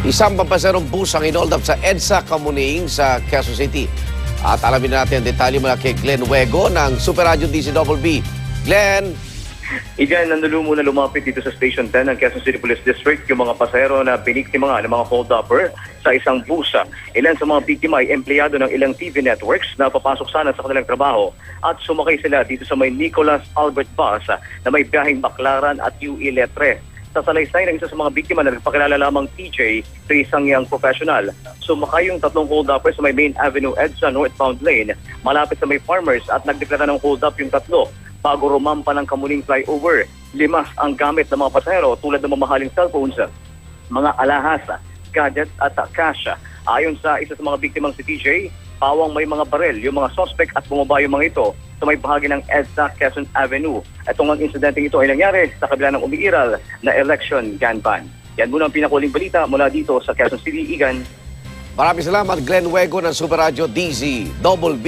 Isang pampaserong bus ang inold up sa EDSA Kamuning sa Quezon City. At alamin natin ang detalye mula kay Glenn Wego ng Super Radio DZBB. Glenn! Igan, nandulumo na lumapit dito sa Station 10 ng Quezon City Police District yung mga pasahero na biniktima nga ng mga hold-upper sa isang busa. Ilan sa mga biktima ay empleyado ng ilang TV networks na papasok sana sa kanilang trabaho at sumakay sila dito sa may Nicholas Albert Bus na may biyaheng Baclaran at UE Letre. Sa salaysay ng isa sa mga biktima na nagpakilala lamang TJ sa isang young professional. Sumakay yung tatlong hold-upper sa may Main Avenue EDSA northbound lane malapit sa may Farmers at nagdeklara ng hold-up yung tatlo. Bago rumampa ng Kamuning flyover, limas ang gamit ng mga pasahero tulad ng mamahaling cellphones, mga alahas, gadgets at cash. Ayon sa isa sa mga biktimang si TJ, pawang may mga barel yung mga suspect at bumaba yung mga ito sa may bahagi ng EDSA Quezon Avenue. Itong ang insidenteng ito ay nangyari sa kabila ng umiiral na election gun ban. Yan muna ang pinakuling balita mula dito sa Quezon City, Igan. Maraming salamat, Glenn Wego ng Super Radio DZBB.